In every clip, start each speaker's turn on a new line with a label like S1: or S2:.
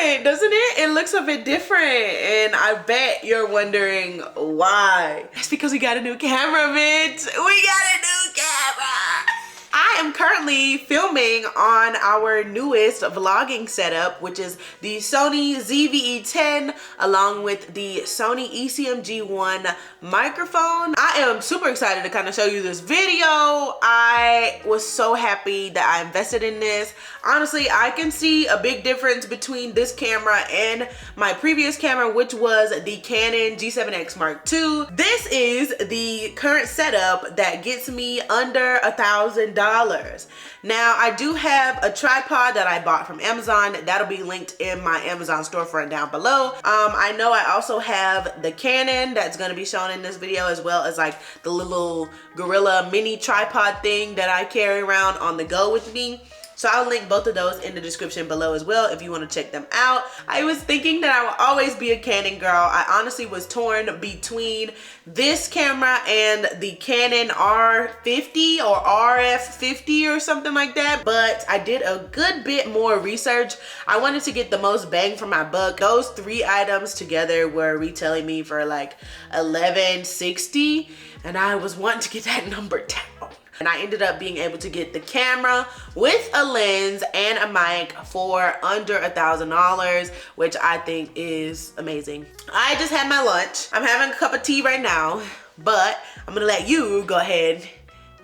S1: different, doesn't it? It looks a bit different, and I bet you're wondering why. It's because we got a new camera, bitch. We got a new camera. I am currently filming on our newest vlogging setup, which is the Sony ZV E10 along with the Sony ECMG1 microphone. I am super excited to kind of show you this video. I was so happy that I invested in this. Honestly, I can see a big difference between this camera and my previous camera, which was the Canon G7X Mark II. This is the current setup that gets me under $1,000. Now, I do have a tripod that I bought from Amazon. That'll be linked in my Amazon storefront down below. I know I also have the Canon that's going to be shown in this video, as well as like the little Gorilla mini tripod thing that I carry around on the go with me. So I'll link both of those in the description below as well if you want to check them out. I was thinking that I would always be a Canon girl. I honestly was torn between this camera and the Canon R50 or RF50 or something like that. But I did a good bit more research. I wanted to get the most bang for my buck. Those three items together were retailing me for like $11.60, and I was wanting to get that number down. And I ended up being able to get the camera with a lens and a mic for under $1,000, which I think is amazing. I just had my lunch. I'm having a cup of tea right now, but I'm gonna let you go ahead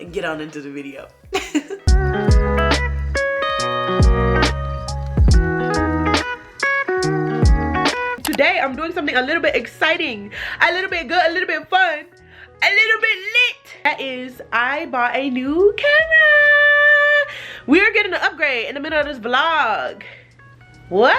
S1: and get on into the video. Today, I'm doing something a little bit exciting, a little bit good, a little bit fun, a little bit lit. That is, I bought a new camera. We're getting an upgrade in the middle of this vlog. What?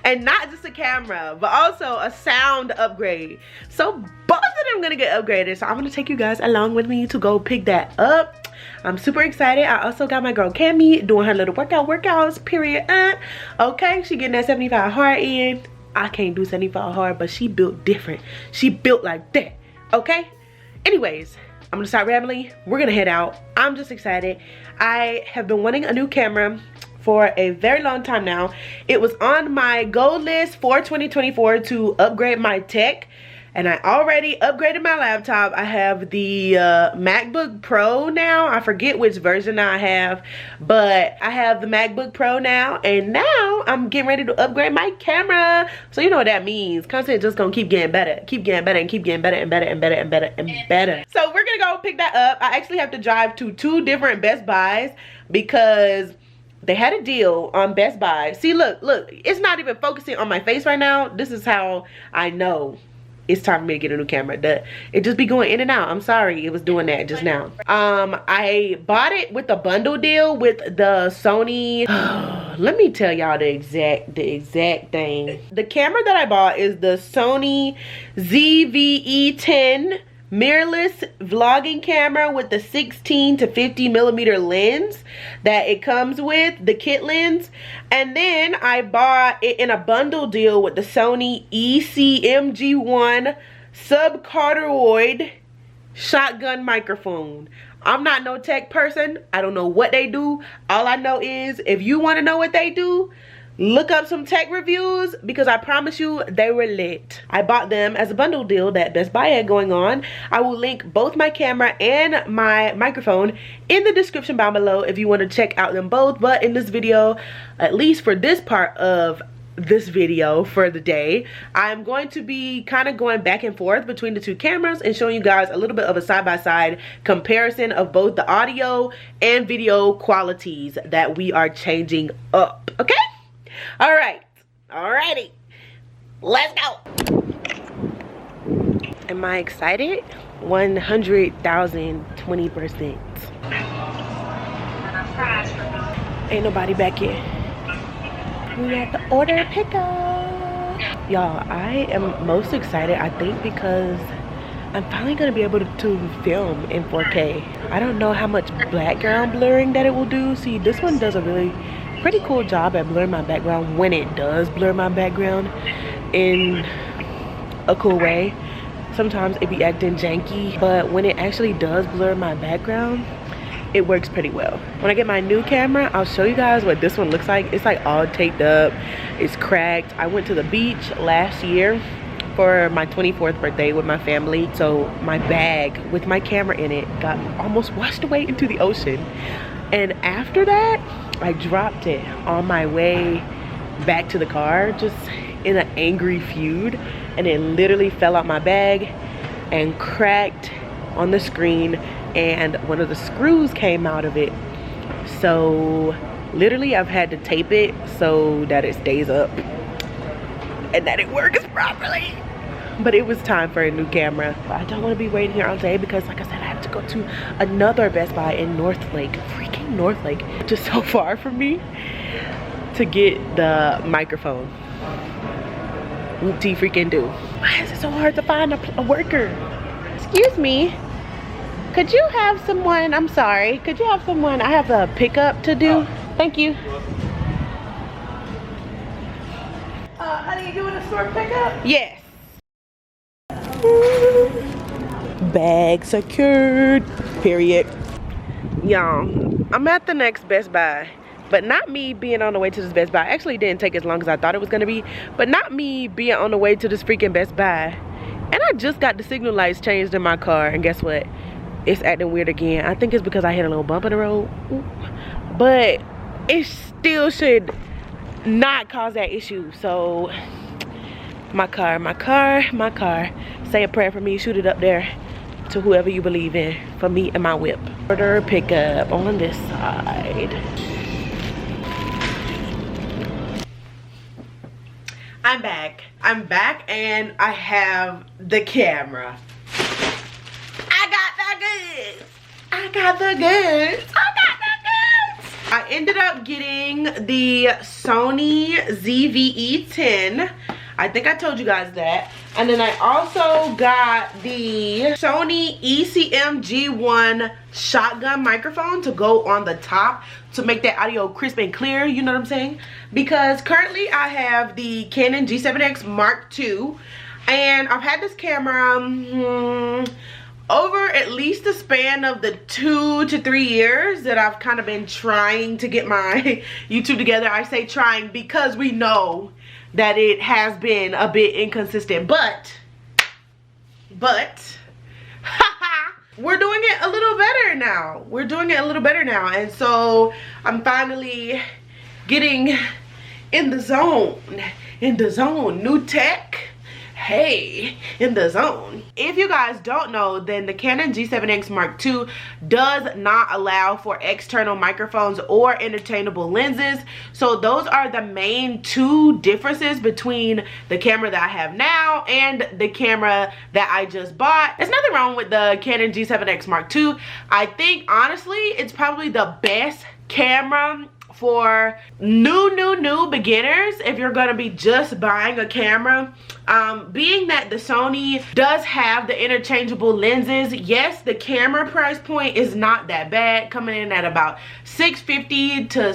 S1: And not just a camera, but also a sound upgrade. So both of them gonna get upgraded. So I'm gonna take you guys along with me to go pick that up. I'm super excited. I also got my girl Cammy doing her little workouts, period. Okay, she getting that 75 hard in. I can't do 75 hard, but she built different. She built like that, okay? Anyways, I'm gonna stop rambling. We're gonna head out. I'm just excited. I have been wanting a new camera for a very long time now. It was on my goal list for 2024 to upgrade my tech, and I already upgraded my laptop. I have the MacBook Pro now. I forget which version I have, but I have the MacBook Pro now, and now I'm getting ready to upgrade my camera. So you know what that means. Content just gonna keep getting better, keep getting better, and keep getting better and better and better and better and better. So we're gonna go pick that up. I actually have to drive to 2 different Best Buys because they had a deal on Best Buy. See, look, it's not even focusing on my face right now. This is how I know it's time for me to get a new camera. It just be going in and out. I'm sorry, it was doing that just now. I bought it with a bundle deal with the Sony. Let me tell y'all the exact thing. The camera that I bought is the Sony ZV E10 mirrorless vlogging camera with the 16 to 50 millimeter lens that it comes with, the kit lens. And then I bought it in a bundle deal with the Sony ECMG1 subcardioid shotgun microphone. I'm not no tech person. I don't know what they do. All I know is if you want to know what they do, look up some tech reviews, because I promise you they were lit. I bought them as a bundle deal that Best Buy had going on. I will link both my camera and my microphone in the description down below if you want to check out them both. But in this video, at least for this part of this video for the day, I'm going to be kind of going back and forth between the two cameras and showing you guys a little bit of a side-by-side comparison of both the audio and video qualities that we are changing up, okay? All right, alrighty, let's go. Am I excited? 100,000, 20%. Ain't nobody back here. We at the order pickup. Y'all, I am most excited, I think, because I'm finally gonna be able to film in 4K. I don't know how much background blurring that it will do. See, this one does a really pretty cool job at blurring my background when it does blur my background in a cool way. Sometimes it be acting janky, but when it actually does blur my background, it works pretty well. When I get my new camera, I'll show you guys what this one looks like. It's like all taped up, it's cracked. I went to the beach last year for my 24th birthday with my family, so my bag with my camera in it got almost washed away into the ocean. And after that, I dropped it on my way back to the car, just in an angry feud, and it literally fell out my bag and cracked on the screen, and one of the screws came out of it. So literally I've had to tape it so that it stays up and that it works properly. But it was time for a new camera. But I don't want to be waiting here all day because, like I said, I have to go to another Best Buy in Northlake, freaking Northlake, just so far from me, to get the microphone. Whoop-dee freaking do. Why is it so hard to find a worker? Excuse me, could you have someone, I'm sorry, could you have someone, I have a pickup to do. Thank you. Honey, you doing a store pickup? Yes. Bag secured, period. Y'all, I'm at the next Best Buy, but not me being on the way to this Best Buy. Actually, it didn't take as long as I thought it was gonna be, but not me being on the way to this freaking Best Buy. And I just got the signal lights changed in my car, and guess what? It's acting weird again. I think it's because I hit a little bump in the road. Ooh. But it still should not cause that issue. So my car. Say a prayer for me, shoot it up there to whoever you believe in for me and my whip. Order pickup on this side. I'm back and I have the camera. I got the goods. I ended up getting the Sony ZV E10. I think I told you guys that. And then I also got the Sony ECM G1 shotgun microphone to go on the top to make that audio crisp and clear, you know what I'm saying? Because currently I have the Canon G7X Mark II, and I've had this camera over at least the span of the 2 to 3 years that I've kind of been trying to get my YouTube together. I say trying because we know that it has been a bit inconsistent, but we're doing it a little better now. And so I'm finally getting in the zone, new tech. Hey, in the zone. If you guys don't know, then the Canon G7X Mark II does not allow for external microphones or interchangeable lenses. So those are the main two differences between the camera that I have now and the camera that I just bought. There's nothing wrong with the Canon G7X Mark II. I think honestly it's probably the best camera for new beginners if you're gonna be just buying a camera. Being that the Sony does have the interchangeable lenses, yes, the camera price point is not that bad, coming in at about $650 to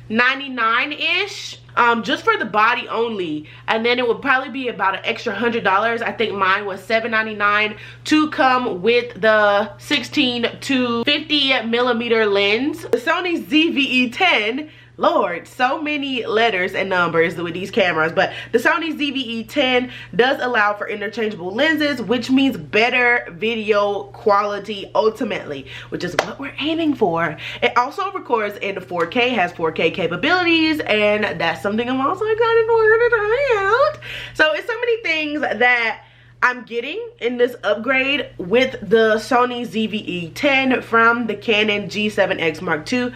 S1: $699-ish, just for the body only. And then it would probably be about an extra $100. I think mine was $799 to come with the 16 to 50 millimeter lens. The Sony ZV E10, Lord, so many letters and numbers with these cameras, but the Sony ZV E10 does allow for interchangeable lenses, which means better video quality ultimately, which is what we're aiming for. It also records in 4K, has 4K capabilities, and that's something I'm also excited to try out. So it's so many things that I'm getting in this upgrade with the Sony ZV E10 from the Canon G7X Mark II.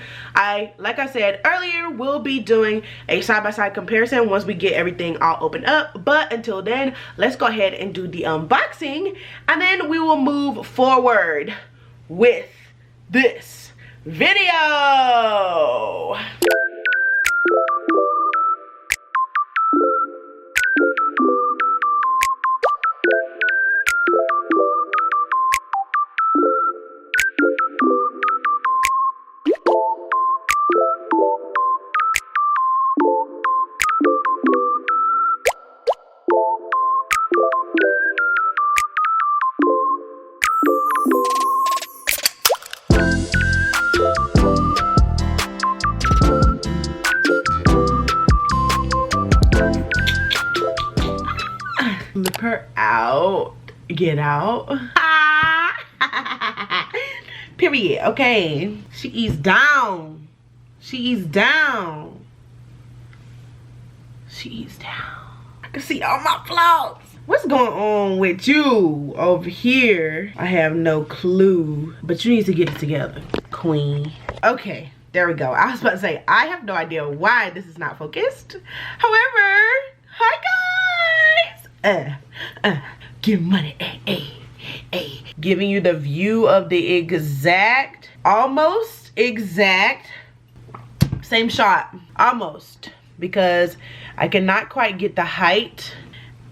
S1: Like I said earlier, will be doing a side-by-side comparison once we get everything all opened up. But until then, let's go ahead and do the unboxing, and then we will move forward with this video. Get out. Period. Okay. She eats down. She eats down. She eats down. I can see all my flaws. What's going on with you over here? I have no clue. But you need to get it together, queen. Okay. There we go. I was about to say, I have no idea why this is not focused. However, hi guys. Give money. Hey. Giving you the view of the exact, almost exact same shot. Almost. Because I cannot quite get the height.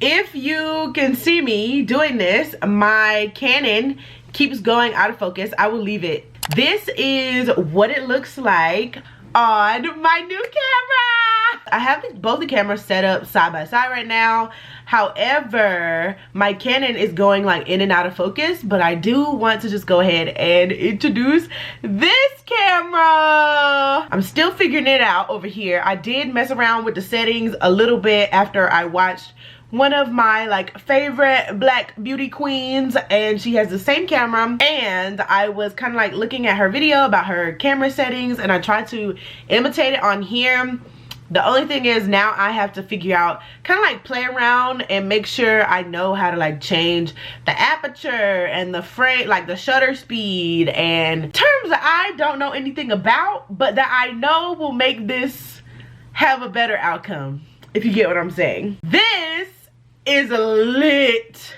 S1: If you can see me doing this, my Canon keeps going out of focus. I will leave it. This is what it looks like on my new camera. I have both the cameras set up side by side right now. However, my Canon is going like in and out of focus, but I do want to just go ahead and introduce this camera. I'm still figuring it out over here. I did mess around with the settings a little bit after I watched one of my like favorite black beauty queens, and she has the same camera, and I was kind of like looking at her video about her camera settings, and I tried to imitate it on here. The only thing is now I have to figure out, kind of like play around and make sure I know how to like change the aperture and the frame, like the shutter speed, and terms that I don't know anything about, but that I know will make this have a better outcome, if you get what I'm saying. This is lit,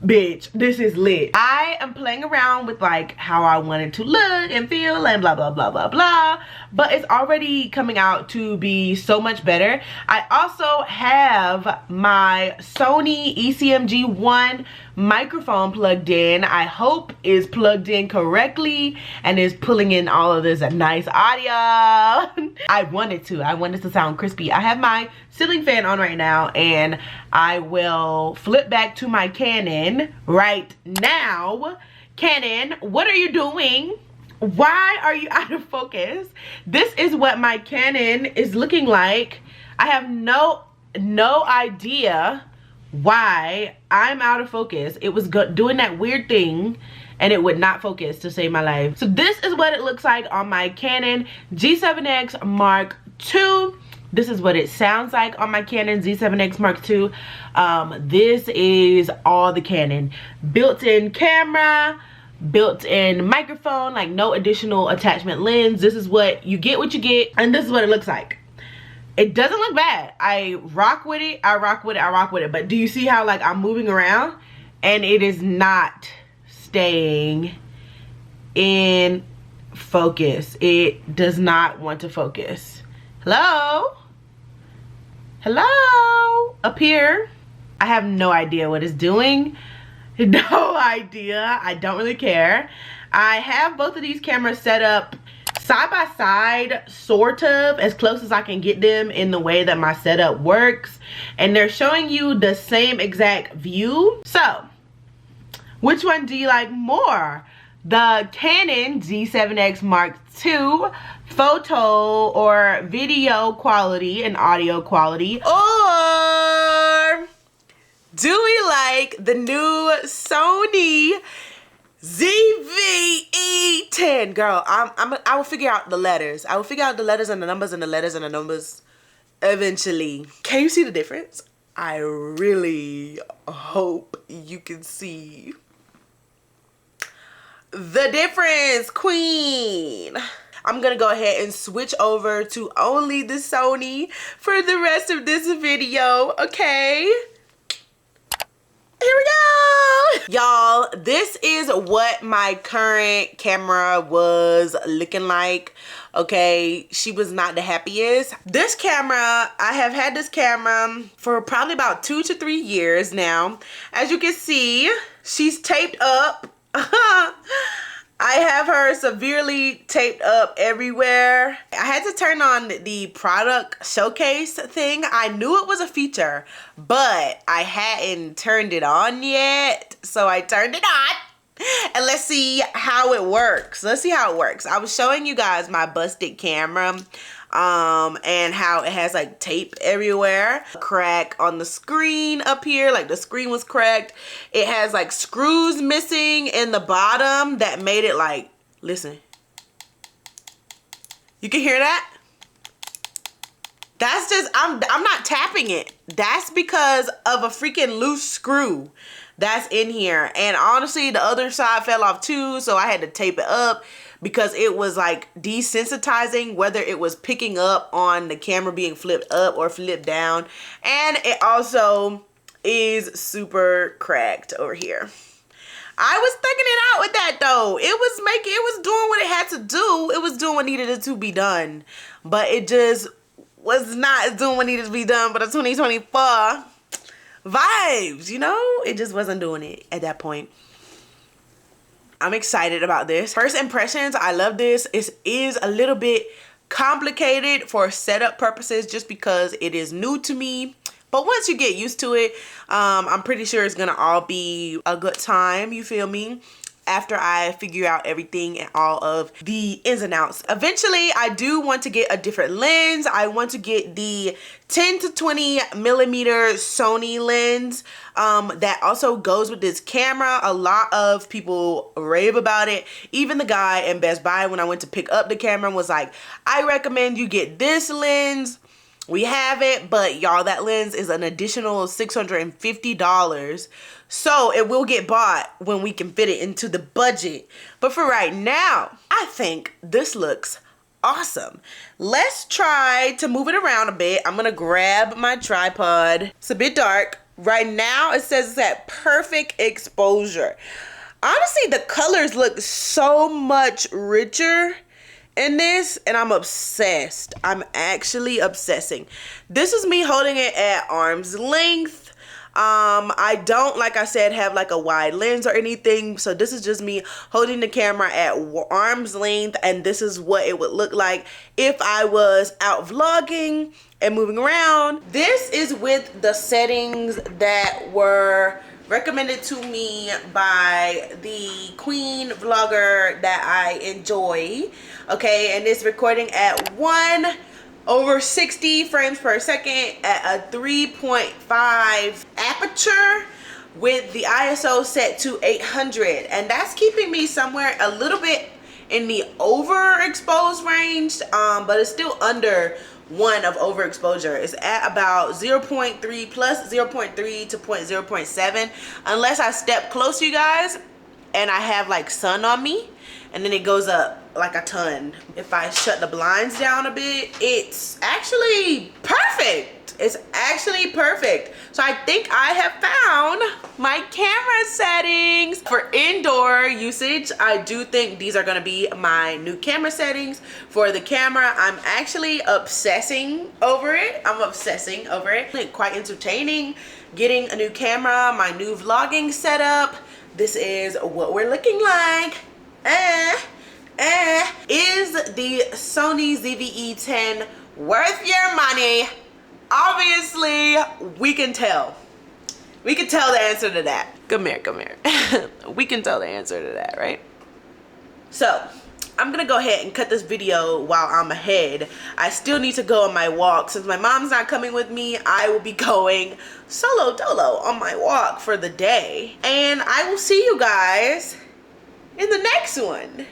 S1: bitch. This is lit. I am playing around with like how I want it to look and feel and blah blah blah blah blah, but it's already coming out to be so much better. I also have my Sony ECMG1 microphone plugged in. I hope is plugged in correctly and is pulling in all of this nice audio. I want it to sound crispy. I have my ceiling fan on right now, and I will flip back to my Canon right now. Canon, what are you doing? Why are you out of focus? This is what my Canon is looking like. I have no idea why I'm out of focus. It was doing that weird thing and it would not focus to save my life. So this is what it looks like on my Canon G7X Mark II. This is what it sounds like on my Canon Z7X Mark II. This is all the Canon. Built-in camera, built-in microphone, like no additional attachment lens. This is what you get, and this is what it looks like. It doesn't look bad. I rock with it, but do you see how like I'm moving around and it is not staying in focus? It does not want to focus. Hello? Hello? Up here? I have no idea what it's doing. No idea. I don't really care. I have both of these cameras set up side by side, sort of, as close as I can get them in the way that my setup works. And they're showing you the same exact view. So, which one do you like more? The Canon G7X Mark II photo or video quality and audio quality, or do we like the new Sony ZV E10? Girl, I will figure out the letters. I will figure out the letters and the numbers and the letters and the numbers eventually. Can you see the difference? I really hope you can see the difference, queen. I'm gonna go ahead and switch over to only the Sony for the rest of this video, okay? Here we go. Y'all, this is what my current camera was looking like. Okay, she was not the happiest. This camera, I have had this camera for probably about 2 to 3 years now. As you can see, she's taped up. I have her severely taped up everywhere. I had to turn on the product showcase thing. I knew it was a feature, but I hadn't turned it on yet. So I turned it on. And let's see how it works. I was showing you guys my busted camera and how it has like tape everywhere. A crack on the screen up here, like the screen was cracked. It has like screws missing in the bottom that made it like, listen, you can hear that? That's just, I'm not tapping it. That's because of a freaking loose screw that's in here. And honestly, the other side fell off too, so I had to tape it up because it was like desensitizing whether it was picking up on the camera being flipped up or flipped down. And it also is super cracked over here. I was thugging it out with that though. It was doing what it had to do. It was doing what needed to be done. But it just was not doing what needed to be done for the 2024 vibes, you know? It just wasn't doing it at that point. I'm excited about this. First impressions, I love this. It is a little bit complicated for setup purposes just because it is new to me. But once you get used to it, I'm pretty sure it's gonna all be a good time, you feel me? After I figure out everything and all of the ins and outs. Eventually, I do want to get a different lens. I want to get the 10 to 20 millimeter Sony lens that also goes with this camera. A lot of people rave about it. Even the guy in Best Buy, when I went to pick up the camera, was like, I recommend you get this lens. We have it, but y'all, that lens is an additional $650. So it will get bought when we can fit it into the budget. But for right now, I think this looks awesome. Let's try to move it around a bit. I'm gonna grab my tripod. It's a bit dark. Right now, it says it's at perfect exposure. Honestly, the colors look so much richer in this, and I'm obsessed. I'm actually obsessing. This is me holding it at arm's length. I don't, like I said, have like a wide lens or anything, so this is just me holding the camera at arm's length, and this is what it would look like if I was out vlogging and moving around. This is with the settings that were recommended to me by the queen vlogger that I enjoy. Okay, and it's recording at 1/60 frames per second at a 3.5 aperture with the ISO set to 800, and that's keeping me somewhere a little bit in the overexposed range, but it's still under 1 of overexposure. It's at about 0.3 plus 0.3 to 0.7 unless I step close to you guys and I have like sun on me, and then it goes up like a ton. If I shut the blinds down a bit, it's actually perfect. It's actually perfect. So I think I have found my camera settings for indoor usage. I do think these are gonna be my new camera settings for the camera. I'm actually obsessing over it. I'm obsessing over it. It's quite entertaining getting a new camera, my new vlogging setup. This is what we're looking like. Is the Sony ZV E10 worth your money? Obviously, we can tell. We can tell the answer to that. Come here, come here. We can tell the answer to that, right? So, I'm gonna go ahead and cut this video while I'm ahead. I still need to go on my walk. Since my mom's not coming with me, I will be going solo dolo on my walk for the day. And I will see you guys in the next one.